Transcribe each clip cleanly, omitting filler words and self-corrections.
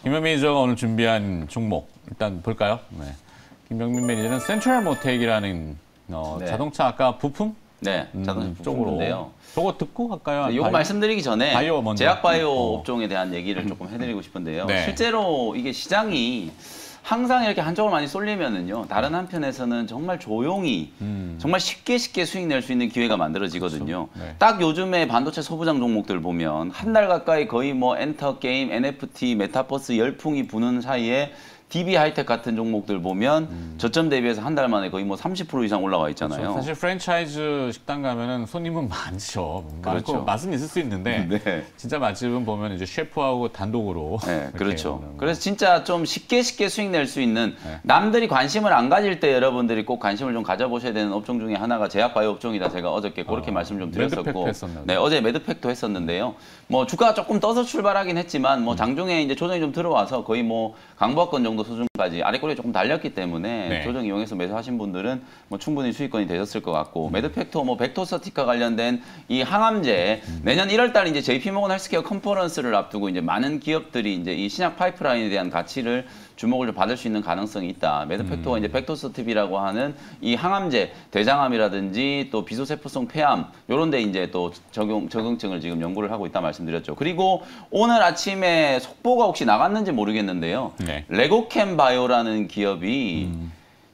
김병민 매니저가 오늘 준비한 종목 일단 볼까요? 네. 김병민 매니저는 센트럴 모텍이라는 네. 자동차 아까 부품? 네, 자동차 부품인데요. 저거 듣고 갈까요? 네, 이거 말씀드리기 전에 제약바이오 업종에 대한 얘기를 조금 해드리고 싶은데요. 네. 실제로 이게 시장이 항상 이렇게 한쪽으로 많이 쏠리면은요, 다른 한편에서는 정말 조용히, 정말 쉽게 수익 낼 수 있는 기회가 만들어지거든요. 그렇죠. 네. 딱 요즘에 반도체 소부장 종목들 보면 한 달 가까이 거의 뭐 엔터 게임, NFT, 메타버스 열풍이 부는 사이에 DB 하이텍 같은 종목들 보면 저점 대비해서 한 달 만에 거의 뭐 30% 이상 올라와 있잖아요. 그렇죠. 사실 프랜차이즈 식당 가면은 손님은 많죠. 그렇죠. 많고 맛은 있을 수 있는데 네. 진짜 맛집은 보면 이제 셰프하고 단독으로. 네, 그렇죠. 그래서 진짜 좀 쉽게 수익 낼 수 있는 네. 남들이 관심을 안 가질 때 여러분들이 꼭 관심을 좀 가져보셔야 되는 업종 중에 하나가 제약바이오 업종이다. 제가 어저께 그렇게 말씀 좀 드렸었고, 매드팩도 했었나요? 네, 어제 매드팩도 했었는데요. 뭐 주가가 조금 떠서 출발하긴 했지만 뭐 장중에 이제 조정이 좀 들어와서 거의 뭐 강보합권 정도 수준까지 아래꼬리 조금 달렸기 때문에 네. 조정 이용해서 매수하신 분들은 뭐 충분히 수익권이 되셨을 것 같고 매드팩토 뭐 벡토서티카 관련된 이 항암제 내년 1월달 이제 JP모건 헬스케어 컨퍼런스를 앞두고 이제 많은 기업들이 이제 이 신약 파이프라인에 대한 가치를 주목을 좀 받을 수 있는 가능성이 있다. 매드팩토가 이제 벡토서티비라고 하는 이 항암제, 대장암이라든지 또 비소세포성 폐암 이런 데 이제 또 적응증을 지금 연구를 하고 있다 말씀드렸죠. 그리고 오늘 아침에 속보가 혹시 나갔는지 모르겠는데요. 네. 레고캠 바이오라는 기업이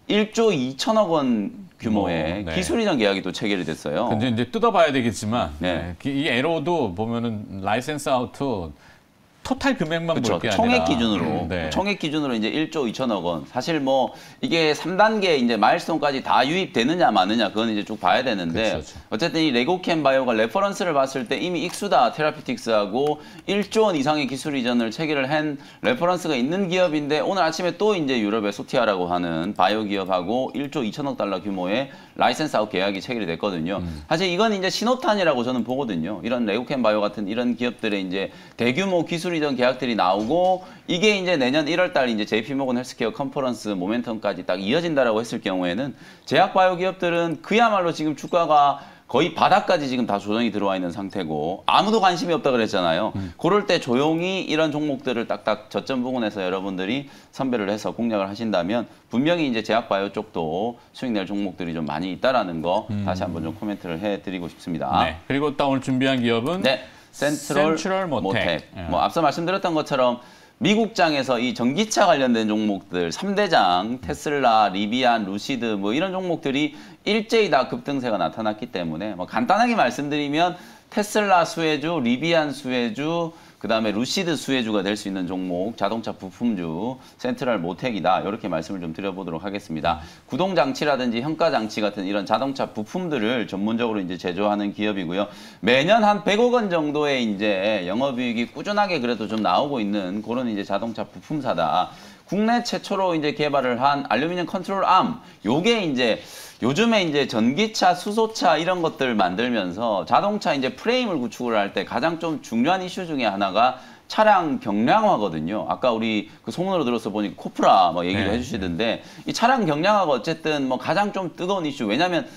1조 2천억 원 규모의 네. 기술 이전 계약이 또 체결이 됐어요. 근데 이제 뜯어봐야 되겠지만 네. 이 에로도 보면은 라이센스 아웃 토탈 금액만 그렇죠. 볼 게 아니라 총액 기준으로 네. 총액 기준으로 이제 1조 2천억 원. 사실 뭐 이게 3단계 이제 마일스톤까지 다 유입되느냐 마느냐 그건 이제 쭉 봐야 되는데 그렇죠. 어쨌든 이 레고캠 바이오가 레퍼런스를 봤을 때 이미 익수다 테라피틱스하고 1조 원 이상의 기술 이전을 체결을 한 레퍼런스가 있는 기업인데 오늘 아침에 또 이제 유럽의 소티아라고 하는 바이오 기업하고 1조 2천억 달러 규모의 라이센스 아웃 계약이 체결이 됐거든요. 사실 이건 이제 신호탄이라고 저는 보거든요. 이런 레고캠 바이오 같은 이런 기업들의 이제 대규모 기술 이전 계약들이 나오고 이게 이제 내년 1월 달 이제 JP모건 헬스케어 컨퍼런스 모멘텀까지 딱 이어진다라고 했을 경우에는 제약 바이오 기업들은 그야말로 지금 주가가 거의 바닥까지 지금 다 조정이 들어와 있는 상태고 아무도 관심이 없다 그랬잖아요. 그럴 때 조용히 이런 종목들을 딱딱 저점 부근에서 여러분들이 선별을 해서 공략을 하신다면 분명히 이제 제약 바이오 쪽도 수익 낼 종목들이 좀 많이 있다라는 거 다시 한번 좀 코멘트를 해드리고 싶습니다. 네. 그리고 또 오늘 준비한 기업은 네. 센트럴 모텍. 뭐 앞서 말씀드렸던 것처럼 미국장에서 이 전기차 관련된 종목들 3대장 테슬라, 리비안, 루시드 뭐 이런 종목들이 일제히 다 급등세가 나타났기 때문에 뭐 간단하게 말씀드리면 테슬라 수혜주, 리비안 수혜주, 그다음에 루시드 수혜주가 될 수 있는 종목, 자동차 부품주, 센트럴 모텍이다. 이렇게 말씀을 좀 드려보도록 하겠습니다. 구동장치라든지 현가장치 같은 이런 자동차 부품들을 전문적으로 이제 제조하는 기업이고요. 매년 한 100억 원 정도의 이제 영업이익이 꾸준하게 그래도 좀 나오고 있는 그런 이제 자동차 부품사다. 국내 최초로 이제 개발을 한 알루미늄 컨트롤 암, 요게 이제 요즘에 이제 전기차, 수소차 이런 것들 만들면서 자동차 이제 프레임을 구축을 할 때 가장 좀 중요한 이슈 중에 하나가 차량 경량화거든요. 아까 우리 그 소문으로 들어서 보니 코프라 뭐 얘기를 해주시던데 이 차량 경량화가 어쨌든 뭐 가장 좀 뜨거운 이슈. 왜냐하면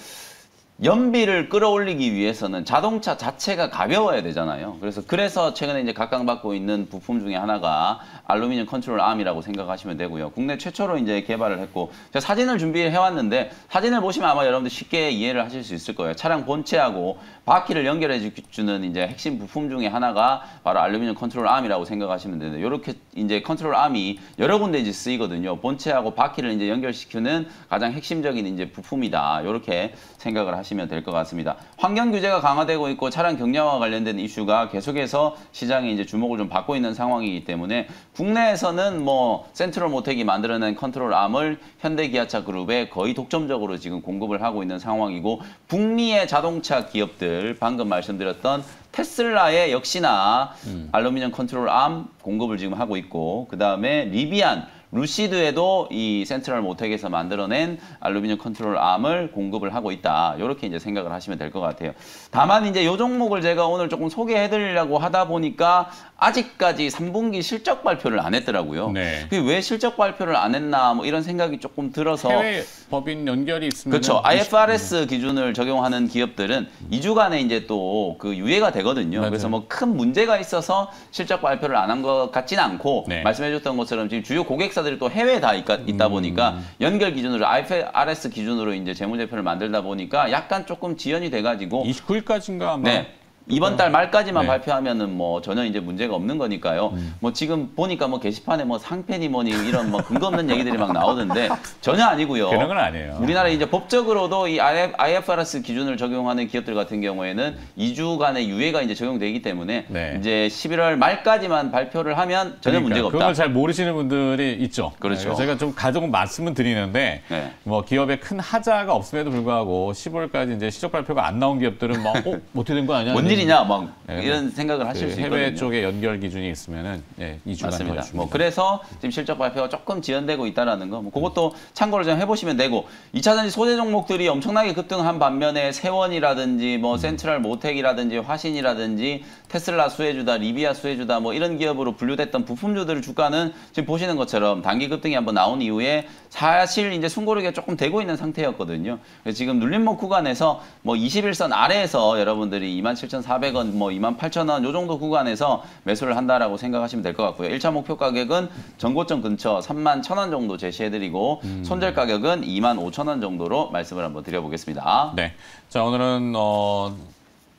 연비를 끌어올리기 위해서는 자동차 자체가 가벼워야 되잖아요. 그래서 최근에 이제 각광받고 있는 부품 중에 하나가 알루미늄 컨트롤 암이라고 생각하시면 되고요. 국내 최초로 이제 개발을 했고 제가 사진을 준비해 왔는데 사진을 보시면 아마 여러분들 쉽게 이해를 하실 수 있을 거예요. 차량 본체하고 바퀴를 연결해 주는 이제 핵심 부품 중에 하나가 바로 알루미늄 컨트롤 암이라고 생각하시면 되는데 이렇게 이제 컨트롤 암이 여러 군데 이제 쓰이거든요. 본체하고 바퀴를 이제 연결시키는 가장 핵심적인 이제 부품이다. 이렇게 생각을 하시면 될 것 같습니다. 환경 규제가 강화되고 있고 차량 경량화 관련된 이슈가 계속해서 시장에 이제 주목을 좀 받고 있는 상황이기 때문에 국내에서는 뭐 센트럴 모텍이 만들어낸 컨트롤 암을 현대기아차 그룹에 거의 독점적으로 지금 공급을 하고 있는 상황이고 북미의 자동차 기업들 방금 말씀드렸던 테슬라에 역시나 알루미늄 컨트롤 암 공급을 지금 하고 있고 그 다음에 리비안, 루시드에도 이 센트럴 모텍에서 만들어낸 알루미늄 컨트롤 암을 공급을 하고 있다. 이렇게 이제 생각을 하시면 될 것 같아요. 다만 이제 이 종목을 제가 오늘 조금 소개해드리려고 하다 보니까 아직까지 3분기 실적 발표를 안 했더라고요. 네. 그게 왜 실적 발표를 안 했나 뭐 이런 생각이 조금 들어서 해외 법인 연결이 있으면 그렇죠. IFRS 기준을 적용하는 기업들은 2주간에 이제 또 그 유예가 되거든요. 맞아요. 그래서 뭐 큰 문제가 있어서 실적 발표를 안 한 것 같지는 않고 네. 말씀해줬던 것처럼 지금 주요 고객사들이 또 해외에 다 있다 보니까 연결 기준으로 IFRS 기준으로 이제 재무제표를 만들다 보니까 약간 조금 지연이 돼가지고 29일까지인가 아마 네. 이번 달 말까지만 네. 발표하면은 뭐 전혀 이제 문제가 없는 거니까요. 뭐 지금 보니까 뭐 게시판에 뭐 상편이 뭐니 이런 뭐 근거 없는 얘기들이 막 나오던데 전혀 아니고요. 그런 건 아니에요. 우리나라 이제 법적으로도 이 IFRS 기준을 적용하는 기업들 같은 경우에는 2주간의 유예가 이제 적용되기 때문에 네. 이제 11월 말까지만 발표를 하면 전혀 그러니까 문제가 없다. 그걸 잘 모르시는 분들이 있죠. 그렇죠. 네, 제가 좀 가족 말씀은 드리는데 네. 뭐 기업에 큰 하자가 없음에도 불구하고 15일까지 이제 실적 발표가 안 나온 기업들은 막 어떻게 된 거 아니야? 뭔 일이냐 막 네, 이런 생각을 하실 그 수 있거든요. 해외 쪽에 연결 기준이 있으면은 2주간 맞습니다. 더 줍니다. 뭐 그래서 지금 실적 발표가 조금 지연되고 있다라는 거, 뭐 그것도 참고를 좀 해보시면 되고 2차전지 소재 종목들이 엄청나게 급등한 반면에 세원이라든지 뭐 센트럴 모텍이라든지 화신이라든지 테슬라 수혜주다, 리비아 수혜주다 뭐 이런 기업으로 분류됐던 부품주들 주가는 지금 보시는 것처럼 단기 급등이 한번 나온 이후에 사실 이제 숨고르기가 조금 되고 있는 상태였거든요. 그래서 지금 눌림목 구간에서 뭐 21선 아래에서 여러분들이 27,400원, 뭐 28,000원 요 정도 구간에서 매수를 한다라고 생각하시면 될 것 같고요. 1차 목표 가격은 전고점 근처 31,000원 정도 제시해드리고 손절 가격은 25,000원 정도로 말씀을 한번 드려보겠습니다. 네. 자, 오늘은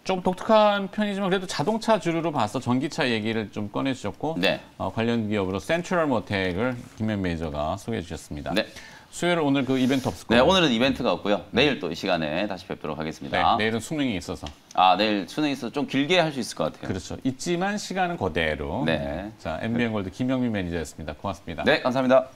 좀 독특한 편이지만 그래도 자동차 주류로 봐서 전기차 얘기를 좀 꺼내주셨고 네. 관련 기업으로 센트럴 모텍을 김현 매니저가 소개해 주셨습니다. 네. 수요일 오늘 그 이벤트 없을 네, 거예요. 오늘은 이벤트가 없고요. 내일 또 이 시간에 다시 뵙도록 하겠습니다. 네, 내일은 수능이 있어서. 내일 수능이 있어서 좀 길게 할 수 있을 것 같아요. 그렇죠. 있지만 시간은 그대로. 네. 자, MBN골드 김영민 매니저였습니다. 고맙습니다. 네, 감사합니다.